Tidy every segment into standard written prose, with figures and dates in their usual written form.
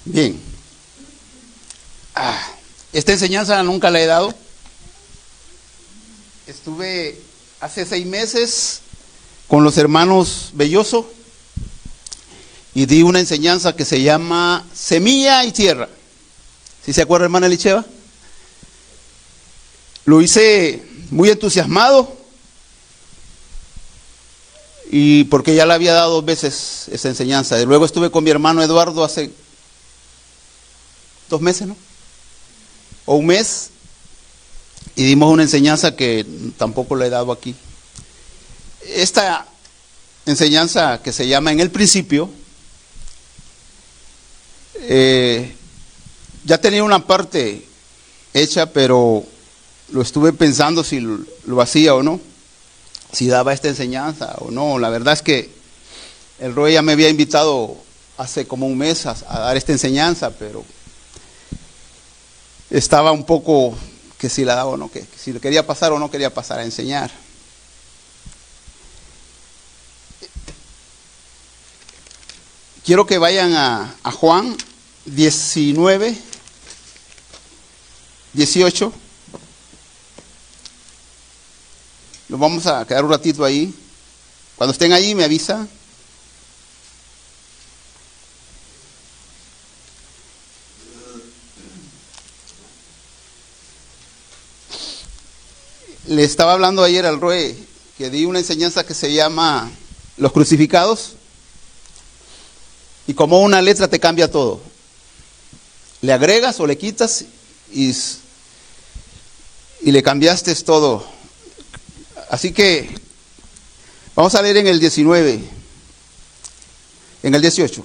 Bien. Esta enseñanza nunca la he dado. Estuve hace 6 meses con los hermanos Belloso y di una enseñanza que se llama Semilla y Tierra. ¿Sí se acuerda, hermana Elicheva? Lo hice muy entusiasmado y porque ya la había dado 2 veces esa enseñanza. Y luego estuve con mi hermano Eduardo hace 2 meses, ¿no? O 1 mes, y dimos una enseñanza que tampoco la he dado aquí. Esta enseñanza que se llama En el Principio, ya tenía una parte hecha, pero lo estuve pensando si lo hacía o no, si daba esta enseñanza o no. La verdad es que el Roy ya me había invitado hace como 1 mes a dar esta enseñanza, pero estaba un poco que si la daba o no, que si quería pasar o no quería pasar a enseñar. Quiero que vayan a Juan 19, 18. Nos vamos a quedar un ratito ahí. Cuando estén ahí me avisa. Le estaba hablando ayer al Roe que di una enseñanza que se llama Los Crucificados, y como una letra te cambia todo. Le agregas o le quitas y le cambiaste todo. Así que vamos a leer en el 19, en el 18.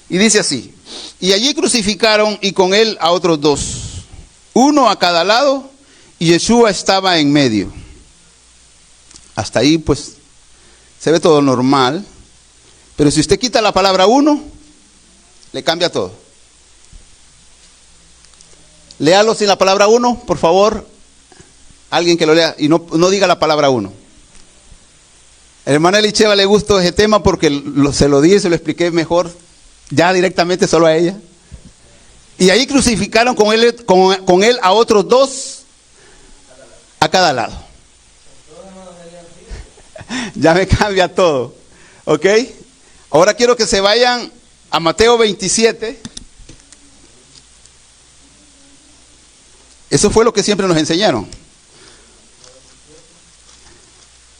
Y dice así: y allí crucificaron y con él a otros 2, uno a cada lado, y Yeshua estaba en medio. Hasta ahí pues se ve todo normal. Pero si usted quita la palabra uno, le cambia todo. Léalo sin la palabra uno, por favor. Alguien que lo lea y no diga la palabra uno. A la hermana Elicheva le gustó ese tema porque se lo di y se lo expliqué mejor, ya directamente solo a ella. Y ahí crucificaron con él a otros 2 a cada lado. Ya me cambia todo. ¿Ok? Ahora quiero que se vayan a Mateo 27. Eso fue lo que siempre nos enseñaron.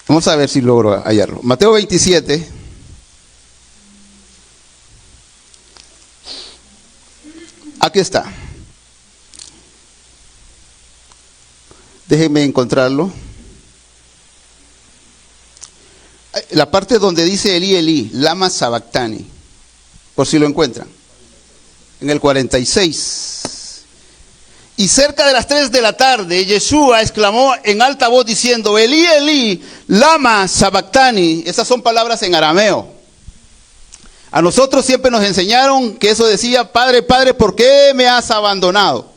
Vamos a ver si logro hallarlo. Mateo 27. Aquí está. Déjenme encontrarlo. La parte donde dice Elí, Elí, lama sabactani. Por si lo encuentran. En el 46. Y cerca de las 3 de la tarde, Yeshua exclamó en alta voz diciendo: Elí, Elí, lama sabactani. Esas son palabras en arameo. A nosotros siempre nos enseñaron que eso decía: Padre, Padre, ¿por qué me has abandonado?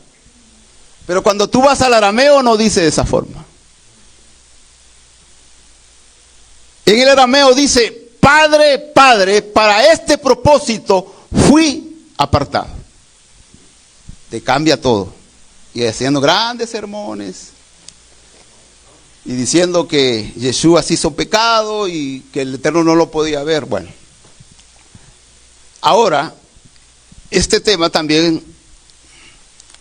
Pero cuando tú vas al arameo no dice de esa forma. En el arameo dice: Padre, Padre, para este propósito fui apartado. Te cambia todo. Y haciendo grandes sermones y diciendo que Yeshua se hizo pecado y que el Eterno no lo podía ver. Bueno, ahora este tema también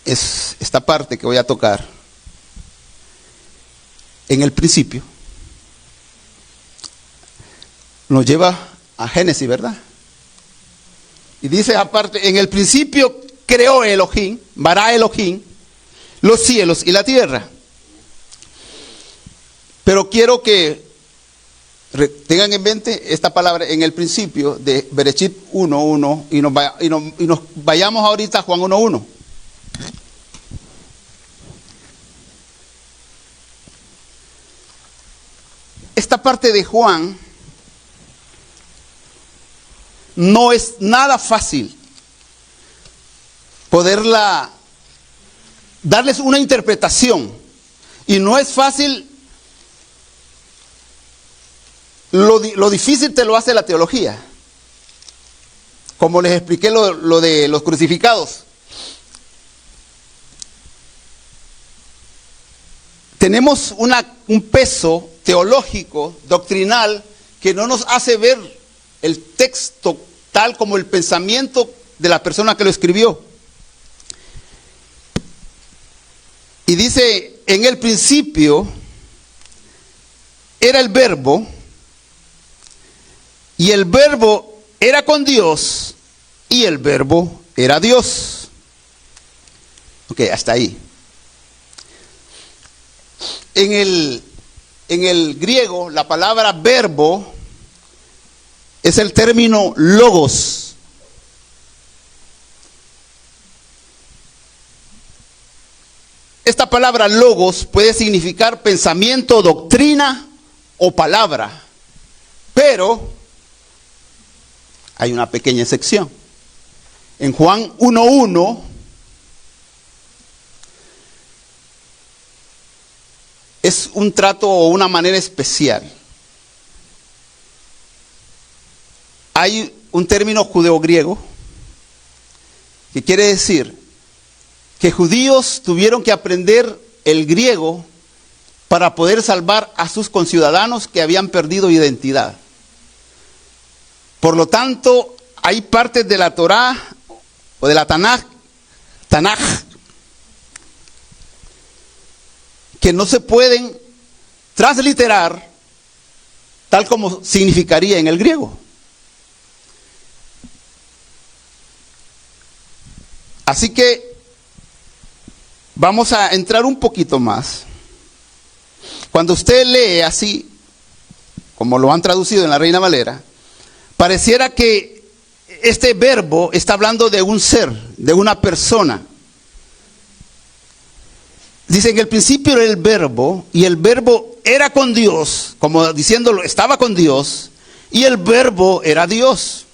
es esta parte que voy a tocar. En el principio nos lleva a Génesis, ¿verdad? Y dice aparte: en el principio creó Elohim, bara Elohim, los cielos y la tierra. Pero quiero que tengan en mente esta palabra en el principio de Bereshit 1:1 y nos vayamos ahorita a Juan 1:1. Esta parte de Juan no es nada fácil poderla darles una interpretación, y no es fácil. Lo difícil te lo hace la teología. como les expliqué lo de los crucificados. Tenemos un peso teológico, doctrinal, que no nos hace ver el texto tal como el pensamiento de la persona que lo escribió. Y dice, en el principio era el verbo, y el verbo era con Dios, y el verbo era Dios. Ok, hasta ahí. En el griego, la palabra verbo es el término logos. Esta palabra logos puede significar pensamiento, doctrina o palabra, pero hay una pequeña excepción. En Juan 1:1 es un trato o una manera especial. Hay un término judeo-griego que quiere decir que judíos tuvieron que aprender el griego para poder salvar a sus conciudadanos que habían perdido identidad. Por lo tanto, hay partes de la Torá o de la Tanaj, que no se pueden transliterar tal como significaría en el griego. Así que vamos a entrar un poquito más. Cuando usted lee así, como lo han traducido en la Reina Valera, pareciera que este verbo está hablando de un ser, de una persona. Dice, en el principio era el verbo, y el verbo era con Dios, como diciéndolo, estaba con Dios, y el verbo era Dios.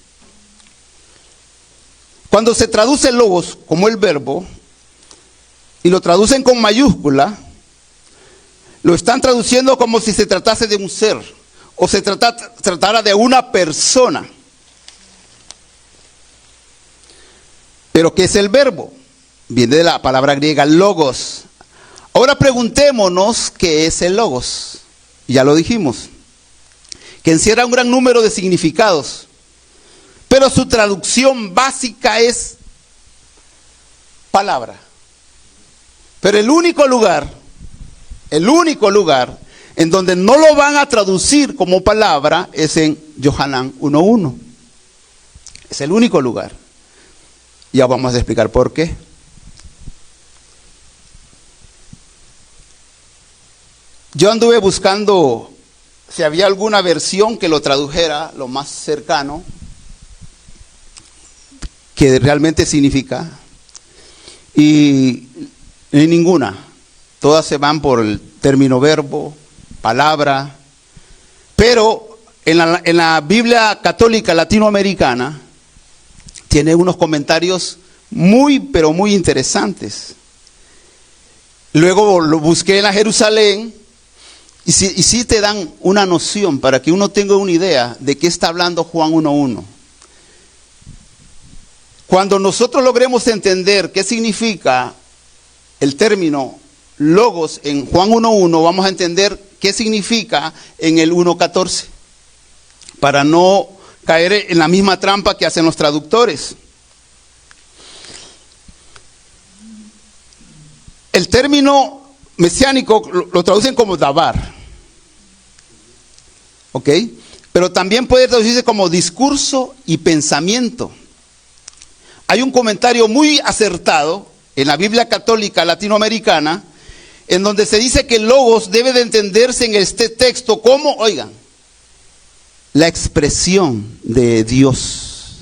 Cuando se traduce logos como el verbo, y lo traducen con mayúscula, lo están traduciendo como si se tratase de un ser, o se tratara de una persona. Pero ¿qué es el verbo? Viene de la palabra griega logos. Ahora preguntémonos qué es el logos. Ya lo dijimos, que encierra un gran número de significados, pero su traducción básica es palabra. Pero el único lugar en donde no lo van a traducir como palabra es en Yohanan 1:1. Es el único lugar. Ya vamos a explicar por qué. Yo anduve buscando si había alguna versión que lo tradujera lo más cercano que realmente significa, y no hay ninguna. Todas se van por el término verbo, palabra. Pero en la Biblia católica latinoamericana tiene unos comentarios muy, pero muy interesantes. Luego lo busqué en la Jerusalén, y sí te dan una noción para que uno tenga una idea de qué está hablando Juan 1:1. Cuando nosotros logremos entender qué significa el término logos en Juan 1:1, vamos a entender qué significa en el 1:14, para no caer en la misma trampa que hacen los traductores. El término mesiánico lo traducen como dabar, ¿ok? Pero también puede traducirse como discurso y pensamiento. Hay un comentario muy acertado en la Biblia católica latinoamericana, en donde se dice que el logos debe de entenderse en este texto como, oigan, la expresión de Dios.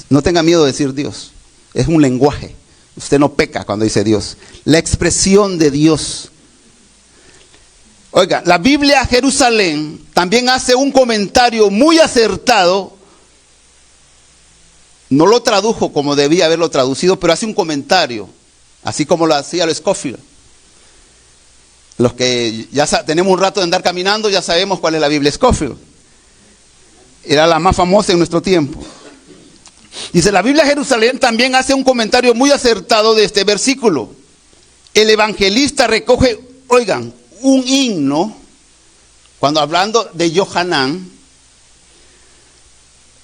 No tenga miedo de decir Dios, es un lenguaje. Usted no peca cuando dice Dios. La expresión de Dios. Oiga, la Biblia Jerusalén también hace un comentario muy acertado. No lo tradujo como debía haberlo traducido, pero hace un comentario, así como lo hacía el Scofield. Los que ya tenemos un rato de andar caminando, ya sabemos cuál es la Biblia Scofield. Era la más famosa en nuestro tiempo. Dice, la Biblia Jerusalén también hace un comentario muy acertado de este versículo. El evangelista recoge, oigan, un himno, cuando hablando de Yohanan,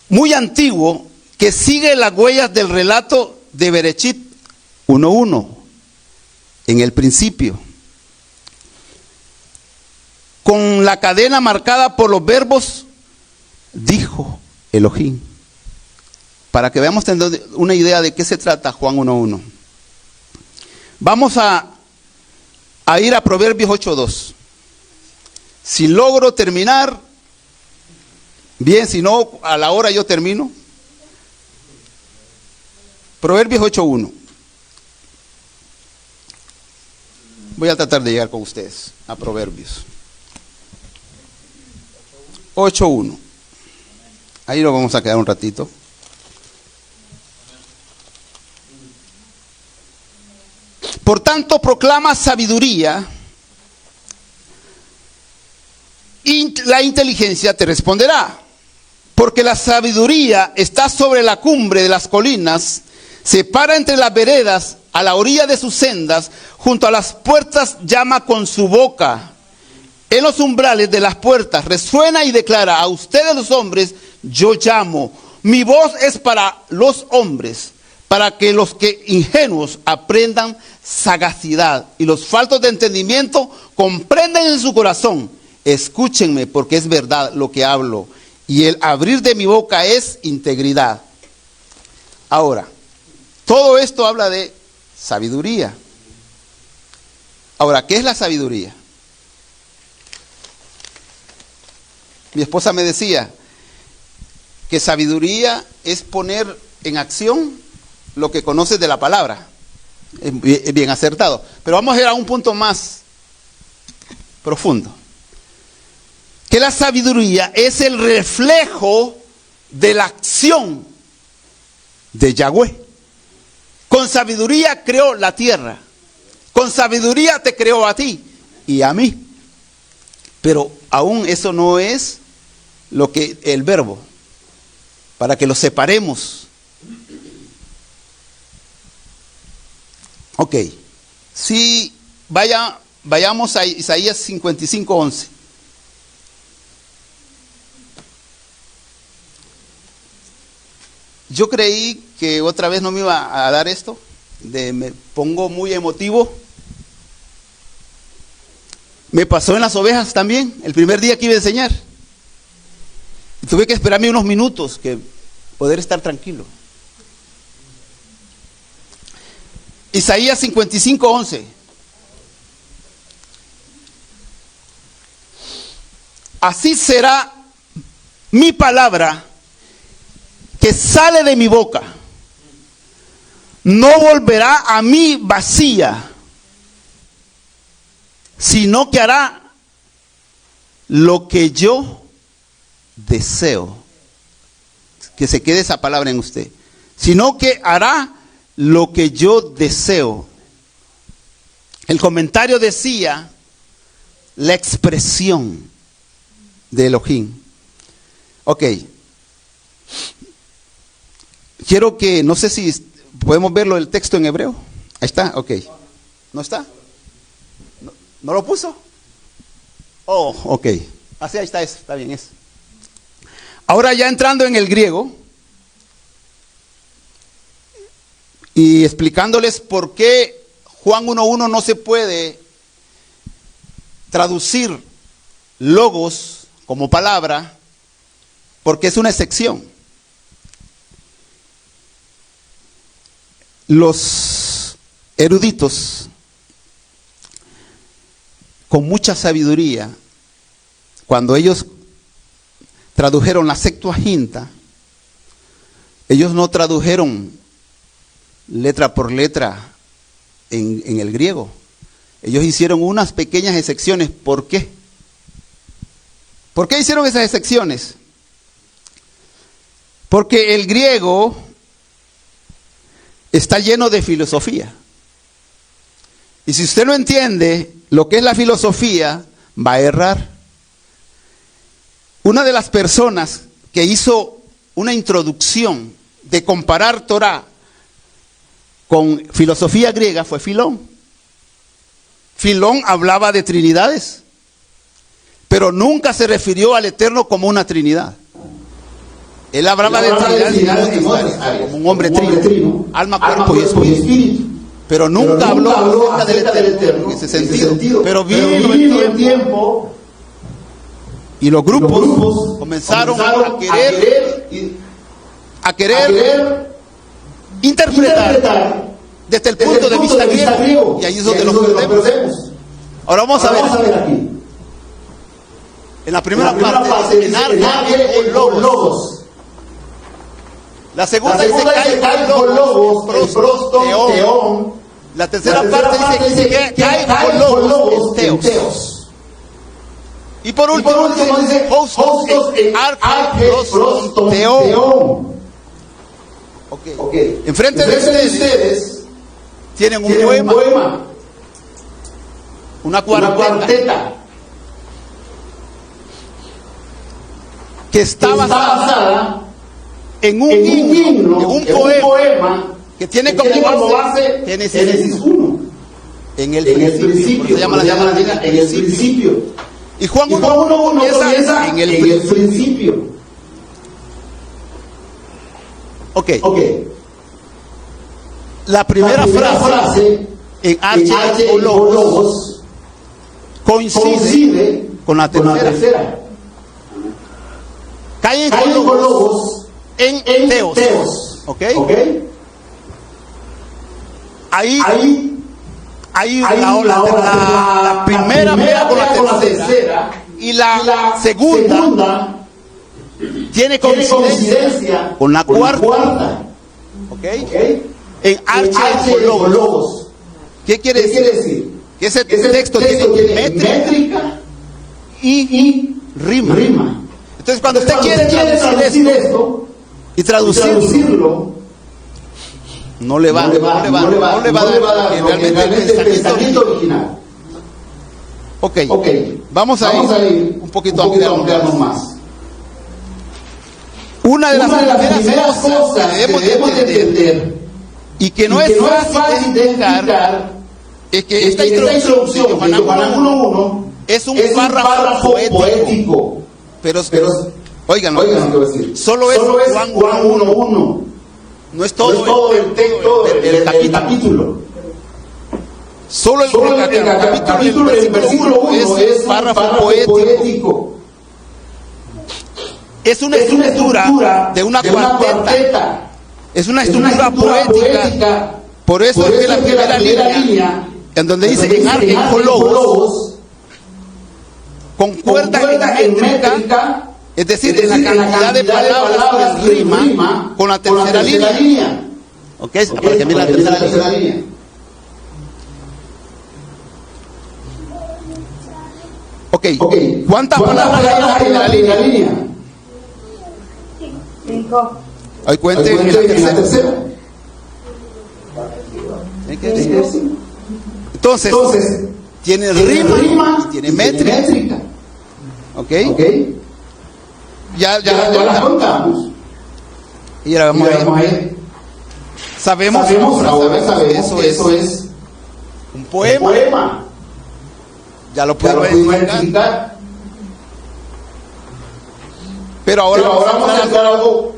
muy antiguo, que sigue las huellas del relato de Berechit 1:1, en el principio, con la cadena marcada por los verbos, dijo Elohim. Para que veamos tener una idea de qué se trata Juan 1:1. Vamos a ir a Proverbios 8:2. Si logro terminar, bien, si no, a la hora yo termino. Proverbios 8:1. Voy a tratar de llegar con ustedes a Proverbios 8:1. Ahí lo vamos a quedar un ratito. Por tanto, proclama sabiduría y la inteligencia te responderá. Porque la sabiduría está sobre la cumbre de las colinas, se para entre las veredas, a la orilla de sus sendas, junto a las puertas llama con su boca. En los umbrales de las puertas resuena y declara, a ustedes los hombres, yo llamo. Mi voz es para los hombres, para que los que ingenuos aprendan sagacidad y los faltos de entendimiento comprendan en su corazón. Escúchenme, porque es verdad lo que hablo, y el abrir de mi boca es integridad. Ahora, todo esto habla de sabiduría. Ahora, ¿qué es la sabiduría? Mi esposa me decía que sabiduría es poner en acción lo que conoces de la palabra. Es bien acertado. Pero vamos a ir a un punto más profundo. Que la sabiduría es el reflejo de la acción de Yahweh. Con sabiduría creó la tierra. Con sabiduría te creó a ti y a mí. Pero aún eso no es lo que el verbo, para que lo separemos. Ok, si vayamos a Isaías 55:11. Yo creí que otra vez no me iba a dar esto, me pongo muy emotivo. Me pasó en las ovejas también, el primer día que iba a enseñar. Tuve que esperarme unos minutos, que poder estar tranquilo. Isaías 55:11. Así será mi palabra que sale de mi boca. No volverá a mí vacía, sino que hará lo que yo deseo. Que se quede esa palabra en usted. Sino que hará lo que yo deseo. El comentario decía la expresión de Elohim. Ok. Quiero que, no sé si podemos verlo el texto en hebreo. Ahí está, ok. ¿No está? ¿No lo puso? Oh, ok. Así, ahí está eso, está bien eso. Ahora ya entrando en el griego y explicándoles por qué Juan 1:1 no se puede traducir logos como palabra, porque es una excepción. Los eruditos, con mucha sabiduría, cuando ellos tradujeron la Septuaginta, ellos no tradujeron letra por letra en el griego. Ellos hicieron unas pequeñas excepciones. ¿Por qué? ¿Por qué hicieron esas excepciones? Porque el griego está lleno de filosofía. Y si usted no entiende lo que es la filosofía, va a errar. Una de las personas que hizo una introducción de comparar Torah con filosofía griega fue Filón. Filón hablaba de trinidades, pero nunca se refirió al Eterno como una trinidad. Él hablaba de trinidades como un hombre trino, alma, cuerpo y espíritu. Pero nunca habló acerca del Eterno en ese sentido. Pero vino el tiempo y los grupos comenzaron a querer interpretar desde el punto de vista griego, y ahí es donde nos perdemos. Ahora vamos a ver aquí. En la primera parte, en Arque o Logos. La segunda dice Kai con Logos, Prosto, Teón. La tercera parte dice Kai con Logos, Teos. Y por último dice Hostos en Arque, Prosto, Teón. Okay. Enfrente de ustedes tienen un poema, una cuarteta que está basada en un himno, en un poema que tiene como base Génesis 1. En el principio, se llama en el principio. Y Juan 1 comienza en el principio. Ok. La primera frase en Arche o Logos coincide con la tercera. Caen con Logos en Teos. ¿Ok? Ahí la primera pega con la tercera y la segunda tiene coincidencia con la cuarta. ¿Ok? En Arche o Logos. ¿Qué quiere decir? Que ese texto tiene métrica y rima. Entonces cuando usted quiere traducir esto y traducirlo, no le va a dar realmente el pensamiento original. Ok, vamos a ir un poquito a ampliarnos más. Una de las primeras cosas que debemos de entender y que no es fácil de identificar es que esta introducción de Juan 1.1 es un párrafo poético. Pero oigan lo que voy a decir. Solo es Juan 1.1. No es todo el texto del capítulo. Solo el capítulo, el versículo 1 es un párrafo poético. Es una estructura de una cuarteta. Es una estructura poética. Por eso es que la primera línea, en donde dice en Arque con Logos, concuerda en métrica, es decir, en la cantidad de palabras que rima con la tercera línea. ¿Ok? Para que miren la tercera línea. Ok. ¿Cuántas palabras hay en la primera línea? 5. Hoy cuenten en la tercera. Entonces, tiene rima y tiene métrica. ¿Ok? Ya la contamos. Y ahora vamos a ver. Sabemos que eso es un poema. Ya lo puedo identificar. Pero ahora vamos a hacer algo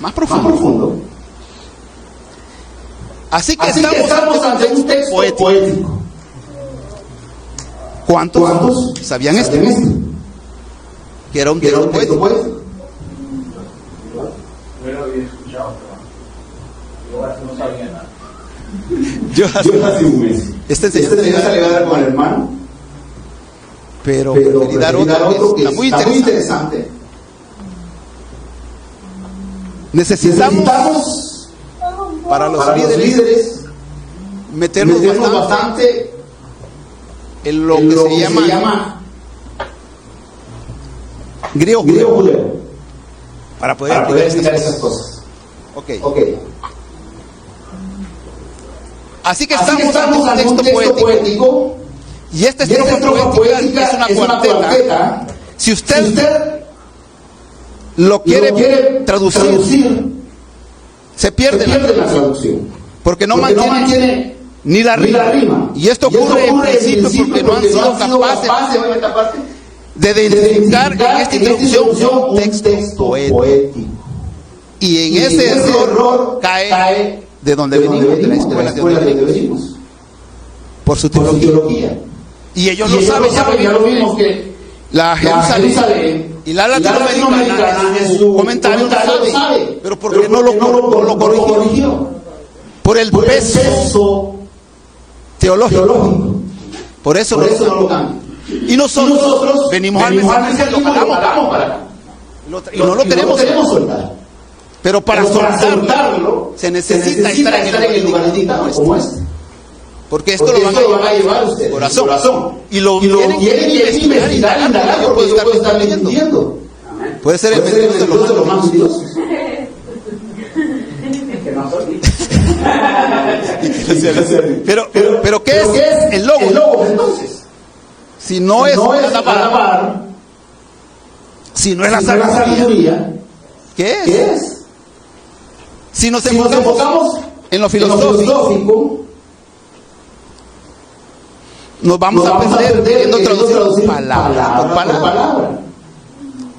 más profundo. Así que estamos ante un texto poético. ¿Cuántos sabían esto? Que era un texto poético. Yo lo había escuchado, pero no sabía nada. Yo hace un mes. Esta enseñanza le iba a dar con el hermano, pero preferí dar otro que está muy interesante. Necesitamos para los líderes meternos bastante en lo que se llama griego judeo para poder explicar esas cosas. Ok. Así que estamos ante un texto poético y esta estrofa poética es una cuarteta. Si usted lo quiere traducir, se pierde la traducción. Porque no mantiene ni la rima. Y esto ocurre en principio porque no han sido capaces de identificar en esta introducción un texto poético. Y en ese error cae de donde venimos, de la escuela de donde venimos, por su teología. Y ellos lo saben, ya lo vimos que la Jerusalén y la latinoamericana en su comentario lo sabe, pero porque no lo corrigió. Por el peso teológico. Por eso no lo cambia. Y nosotros venimos al mensaje, lo jalamos para acá. Y no lo queremos soltar. Pero para soltarlo se necesita estar en el lugar indicado como este. Porque esto lo van a llevar ustedes, corazón. Y lo quieren investigar, indagar, porque yo puedo estar mintiendo. Puede ser el Dios de los más Dios. Pero ¿qué es el logo? El logo, entonces. Si no es alabar, si no es la sabiduría, ¿qué es? Si nos enfocamos en lo filosófico, nos vamos a perder viendo traducir palabra por palabra.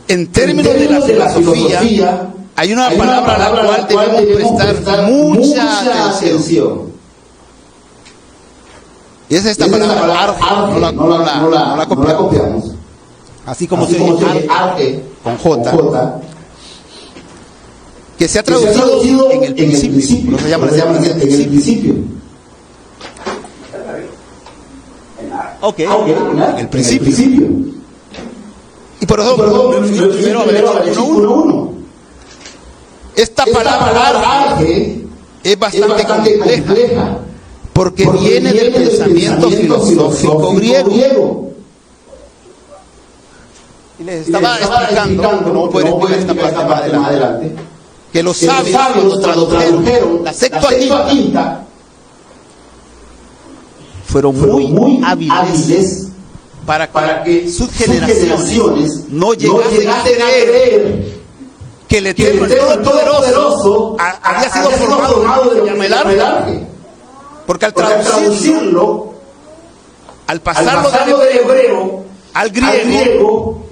En términos de la filosofía, hay una palabra a la cual debemos prestar mucha atención. Y es esta palabra arge, no la copiamos. Así como se dice arge con J, que se ha traducido en el principio. No se llama en el principio. Ok, en el principio. Y por eso, primero a ver, 1:1. Esta palabra arge es bastante compleja, porque viene del pensamiento filosófico griego. Y les estaba explicando, no puedo explicar esta parte más adelante, que los sabios cuando tradujeron la Septuaginta fueron muy hábiles para que sus generaciones no llegasen a creer que el Eterno, el Todopoderoso, había sido formado de el arge. Porque al traducirlo, al pasarlo del hebreo al griego,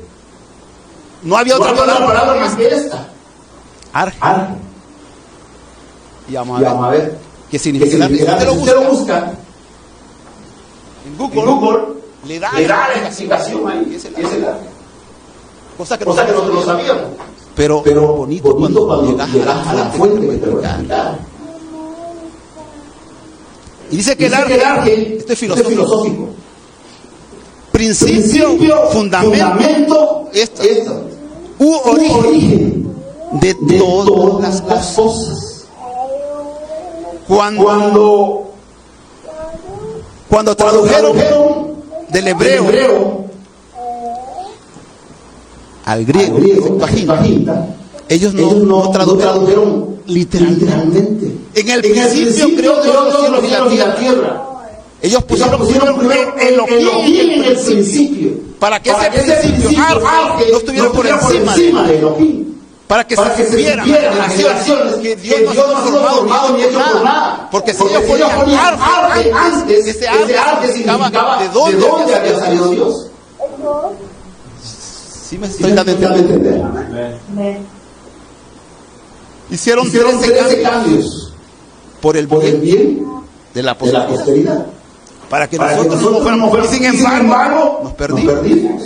no había otra palabra más que esta. Arge. Y vamos a ver qué significa. Usted lo busca en Google, le da la explicación ahí, que es el arge. Cosa que nosotros no sabíamos. Pero bonito cuando llegas a la fuente que te lo explica. Y dice que el arge, esto es filosófico. Principio, fundamento, origen de todas las cosas. Cuando tradujeron del hebreo al griego, Septuaginta, ellos no tradujeron literalmente. En el principio creó Dios los cielos y la tierra. Ellos pusieron Elohim en el principio. Para que ese principio arge no estuviera por encima de Elohim. Para que se supieran las generaciones que Dios no ha sido formado ni hecho por nada. Porque si ellos ponían arge antes, ese arge significaba de dónde había salido Dios. ¿Sí me estoy dando a entender? Hicieron 13 cambios por el bien de la posteridad. Para que nosotros no fuéramos. Y sin embargo, nos perdimos.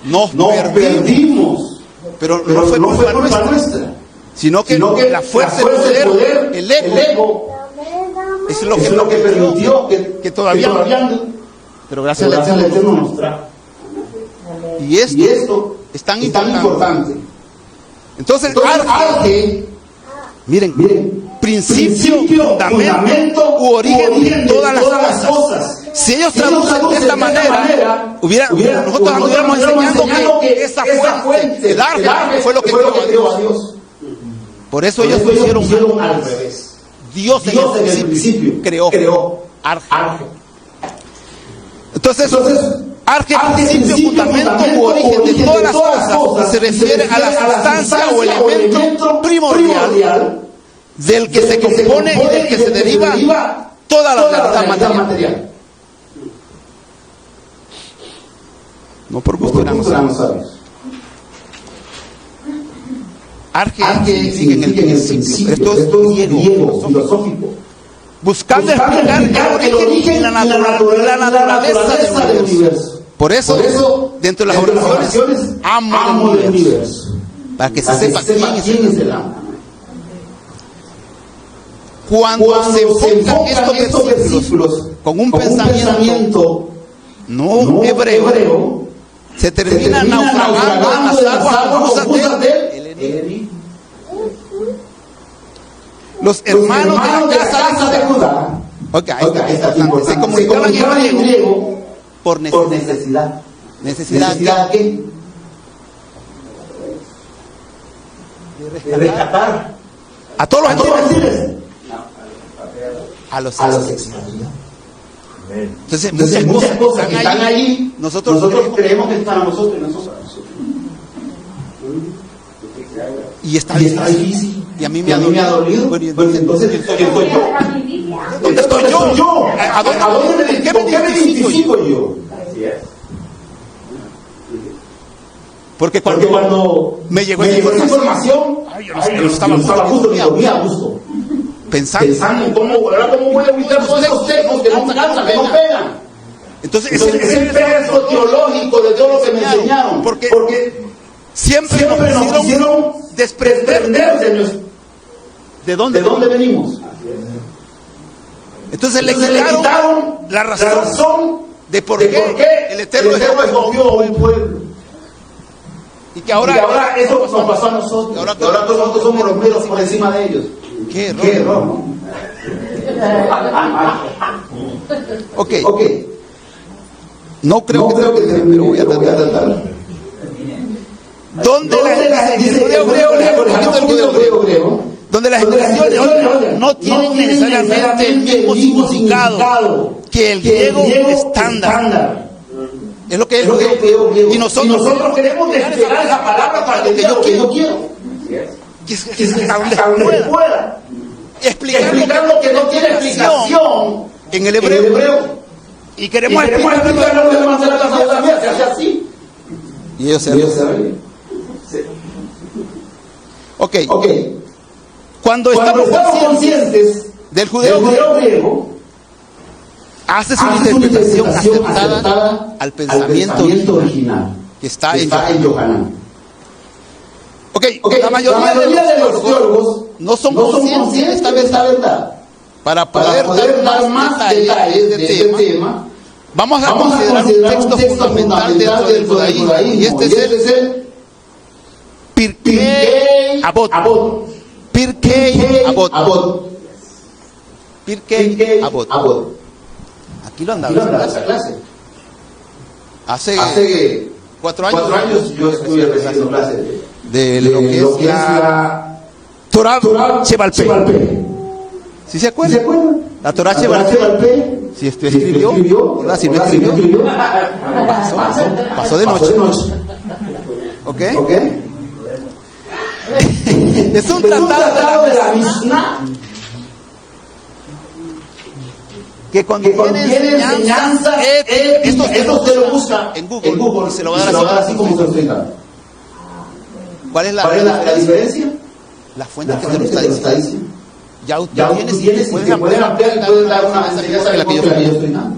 Nos perdimos. Pero no fue culpa nuestra, sino que la fuerza, el poder, el ego, es lo que permitió que todavía pero gracias al Eterno nos trajo. Y esto es tan importante. Entonces, arge, miren, principio, fundamento u origen de todas las cosas. Si ellos traducen de esta manera, nosotros anduviéramos enseñando que esa fuente, el arge, fue lo que creó a Dios. Por eso ellos lo hicieron al revés. Dios en el principio creó arge. Entonces Arque, principio, fundamento u origen de todas las cosas, y se refiere a la sustancia o elemento primordial del que se compone y del que se deriva toda la realidad material. No por gusto éramos sabios. Arque sigue en el principio. Esto es griego, filosófico. Buscando explicar el origen y la naturaleza del universo. Por eso, dentro de las oraciones, amo del universo. Para que se sepa quién es el amo. Cuando se enfocan estos versículos con un pensamiento no hebreo, se termina naufragando en las aguas confusas del los hermanos de la casa de Judá. Se comunicaban en griego por necesidad. ¿Necesidad qué? De rescatar a todos los gentiles, a los extranjeros. Entonces muchas cosas que están allí, nosotros creemos que están a nosotros y nosotros a nosotros. Y está difícil. Y a mí me ha dolido. Bueno, entonces, ¿quién soy yo? ¿Dónde estoy yo? ¿Con qué me identifico yo? Así es. Porque cuando me llegó esa información, yo no estaba a gusto, ni dormía a gusto. Pensando en cómo voy a evitar todos esos textos que no cansan, que no pegan. Entonces es el peso teológico de todo lo que me enseñaron. Porque siempre nos hicieron desprenderse de dónde venimos. Entonces le quitaron la razón de por qué el Eterno escogió un pueblo. Y que ahora eso nos pasó a nosotros. Ahora nosotros somos los meros por encima de ellos. Qué error, ¿no? Ok. No creo que pero voy a tratar. Donde las expresiones no tienen necesariamente el mismo significado que el griego estándar. Es lo que es griego. Y nosotros queremos despegar esa palabra para que yo quiero. Que a donde pueda. Explicar lo que no tiene explicación en el hebreo. Y queremos explicarlo de manera la se hace así. Y ellos se ríen. Ok. Cuando estamos conscientes del judeo griego, hace su interpretación aceptada al pensamiento original que está en Yohanan. La mayoría de los teólogos no son conscientes de esta verdad. Para poder dar más detalles de este tema, vamos a considerar un texto fundamental dentro del judaísmo. Y este es el Pirkei Avot. Pirkei Avot. Aquí lo andaba en clase. Hace 4 años yo estuve recibiendo clases de lo que es la Torah Sheval Peh. ¿Sí se acuerdan? La Torah Sheval Peh. Si usted escribió, ¿verdad? Si no escribió, pasó de noche. ¿Ok? Es un tratado de la Mishnah que contiene enseñanza. Esto se lo busca en Google y se lo va a dar así como se lo explica. ¿Cuál es la diferencia? La fuente que te lo está diciendo. Ya tienes y pueden ampliar y pueden dar una enseñanza que la que yo estoy dando.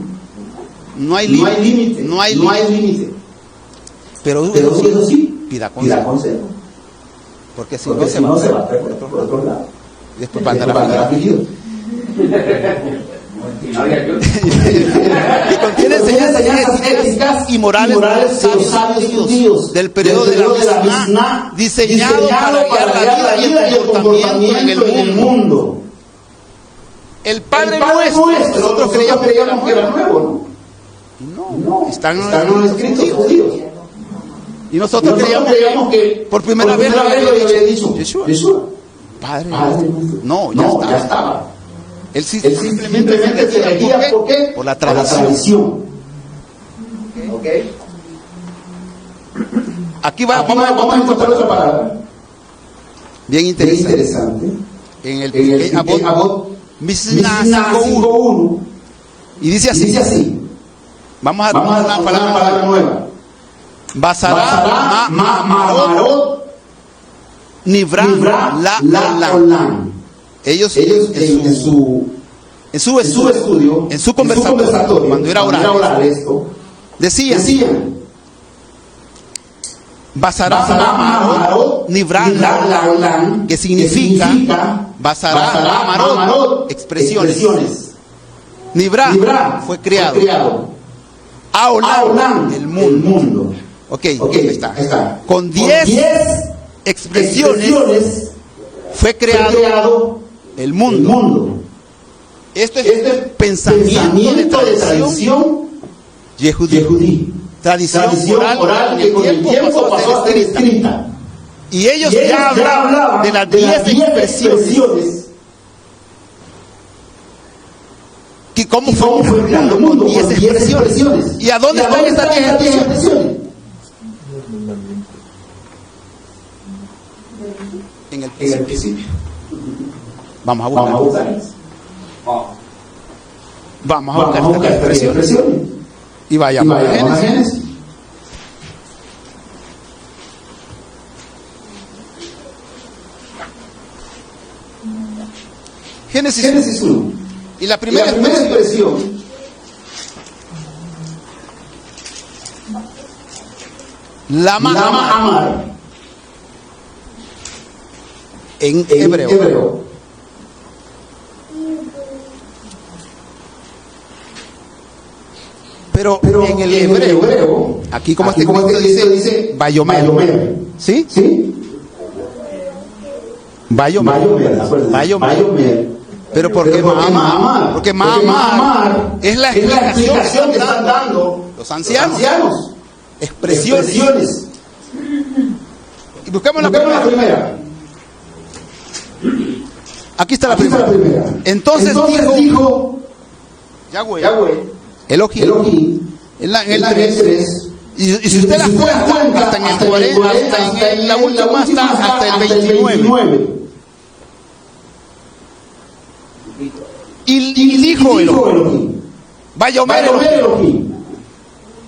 No hay límite. Pero eso sí, pida consejo. Porque si no se va a por otro lado. Y después va a andar afligido. Y contiene enseñanzas éticas y morales de los sabios judíos del periodo de la Mishnah, diseñado para guiar la vida y el comportamiento en el mundo. El Padre Nuestro, nosotros creíamos que era nuevo, ¿no? No, están los escritos judíos. Y nosotros creíamos que por primera vez lo había dicho Yeshua. Padre Nuestro. No, ya estaba. Él simplemente se le guía, ¿por qué? Por la tradición. ¿Ok? Aquí vamos Vamos a encontrar otra palabra. bien Bien interesante. interesante. En el En el Abot Mishnah Mishnah 5:1. 5:1. Y dice así. Dice así. Vamos a Vamos a una una palabra palabra nueva. Basará Marot Nivra la Olam. Olam. Ellos Ellos en su estudio, en su conversatorio, cuando era oral esto, decían Basará Marot Nivra la Olam, que significa Basará Marot, expresiones. Nivra fue creado. Aolam, el mundo. Ok, ahí está. Con 10 expresiones fue creado el mundo. Esto es pensamiento de tradición yehudí. Tradición oral que con el tiempo pasó a ser escrita. Y ellos ya hablaban de las 10 expresiones. ¿Y cómo fue creado el mundo? Con 10 expresiones. ¿Y a dónde están estas 10 expresiones? En el principio. Vamos a buscar. Vamos a buscar estas expresiones. Y vayamos a Génesis. Génesis 1. Y la primera expresión Lama amar en hebreo. Pero en el hebreo, aquí como este dice Bayomer. ¿Sí? Bayomer. Pero ¿por qué Mahamar? Porque Mahamar es la explicación que están dando los ancianos. Expresiones. Y buscamos la primera. Aquí está la primera. Entonces dijo Yahweh, Elohim, en el 3. Y si usted las cuenta, hasta en el 40, hasta en la última, hasta el 29. Y dijo Elohim, Bayomer Elohim,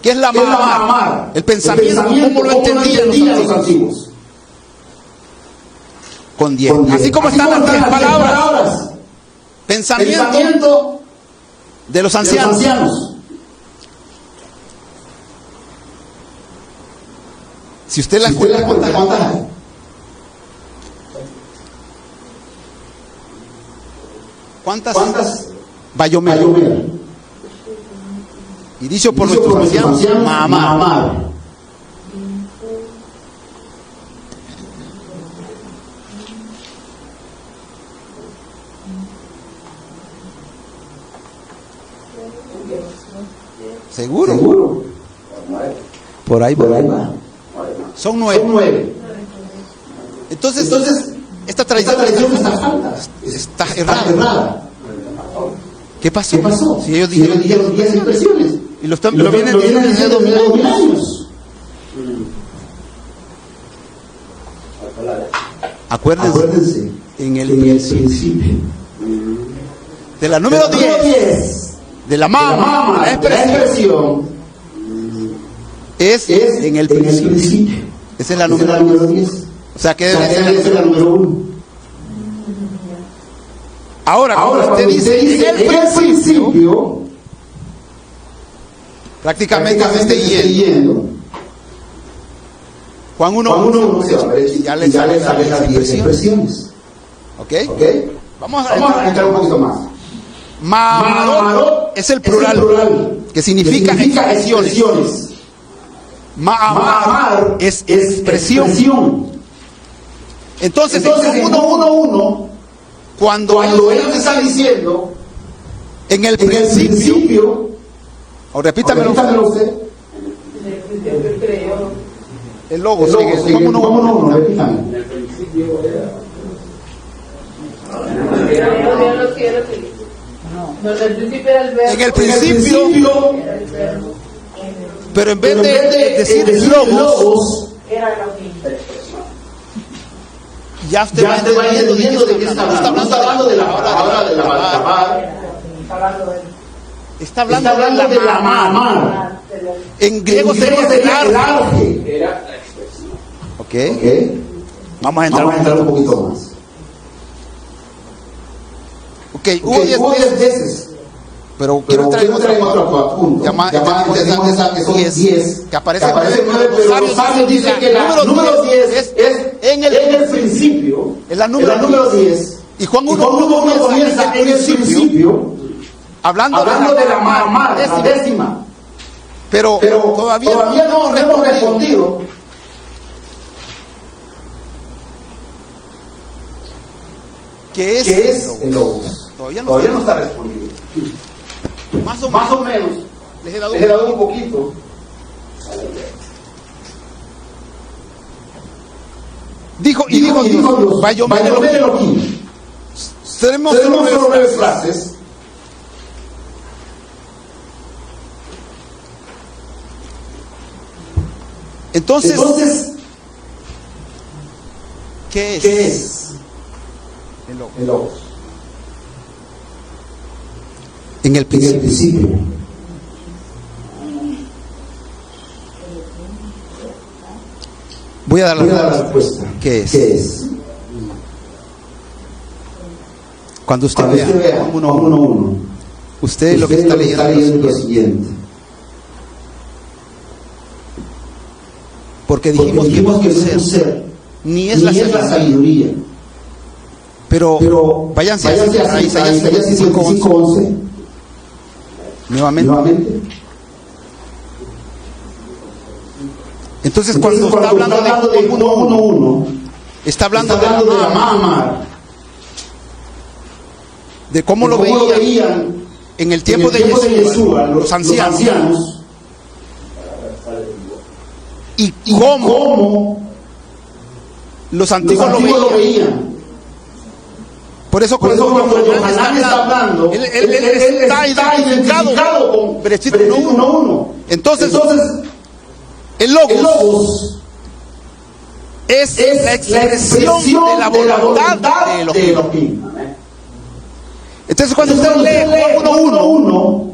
que es la Mahamar, el pensamiento, como lo entendían los antiguos. Con 10. Así como están las 10 palabras. Pensamiento de los ancianos. Si usted las cuenta, ¿cuántas hay? ¿Cuántas? Bayomer. Y dicho por nuestros ancianos, Mahamar. ¿Seguro? Por ahí va. Son 9. Entonces esta tradición está errada. ¿Qué pasó? Si ellos dijeron 10 expresiones. Y lo vienen diciendo desde 2000 años. Acuérdense, en el principio. De la número 10. De la mama, la expresión es en el principio. Esa es la número 10. O sea que debe ser la número 1. Ahora usted dice en el principio, prácticamente esté yendo. Juan 1 ya le sale las 10 expresiones. ¿Ok? Vamos a entrar un poquito más. Marot es el plural, que significa expresiones. Mahamar es expresión. Entonces en 1:1, cuando ellos están diciendo en el principio, o repítamelo usted. El logo sigue. Vámonos, repítame. No, en el principio era el verbo. En el principio Pero en vez de decir logos, Era Elohim. ya usted va entendiendo de qué está hablando. No está hablando de la palabra de lavar. Está hablando de la mamá. En griego sería el arge. Era la expresión. Ok. Vamos a entrar un poquito más. Ok, hubo 10 veces. Pero quiero traer otro punto. Llamada interesante que son 10. Que aparece 9, pero los sabios dicen que el número 10 es en el principio. Es la número 10. Y Juan 1 comienza en el principio. Hablando de la mamá, la décima. Pero todavía no hemos respondido. ¿Qué es el logos? Todavía no está respondido. Más o menos. Les he dado un poquito. Dijo Dios, Vayomer Elohim. Tenemos solo 9 frases. Entonces, ¿qué es el logos? En el principio. Voy a dar la respuesta. ¿Qué es? Cuando usted vea Juan 1:1, usted lo que está leyendo es lo siguiente. Porque dijimos que no es un ser, ni es la sabiduría. Pero váyanse a Isaías 55:11. Nuevamente. Entonces cuando está hablando de 1:1, está hablando de la mamá, de cómo lo veían en el tiempo de Yeshua, los ancianos, y cómo los antiguos lo veían. Por eso cuando Yohanan está hablando, él está identificado con versículo 1:1. Entonces, el logos es la expresión de la voluntad de Elohim. Entonces cuando usted lee Juan 1:1,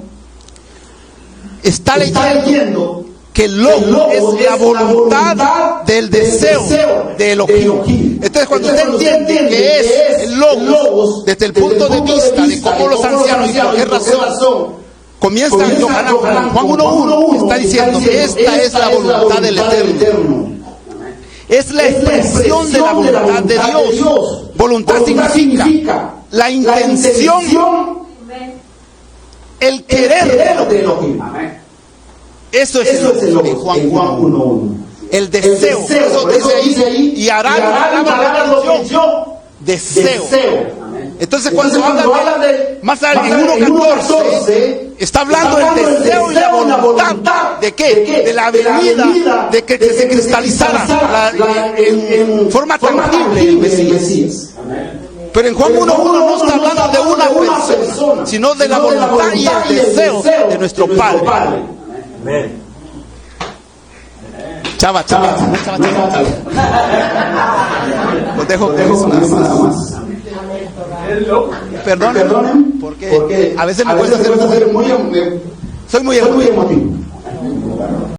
está leyendo que el logo es la voluntad del deseo de Elohim. Entonces cuando usted entiende que es el logos desde el punto de vista de cómo los ancianos y por qué razón comienza Juan 1:1, está diciendo que esta es la voluntad del Eterno. Es la expresión de la voluntad de Dios. Voluntad significa la intención, el querer de Elohim. Eso es el logos en Juan 1:1. El deseo. Eso dice ahí. Y hará la bendición. Deseo. Entonces cuando habla de más en 1:14, está hablando del deseo y la voluntad de qué? De la venida, de que se cristalizara en forma tangible el Mesías. Pero en Juan 1:1 no está hablando de una persona, sino de la voluntad y el deseo de nuestro Padre. Amén. Chava. Los dejo nada más. Perdonen, porque a veces me cuesta ser soy muy emotivo.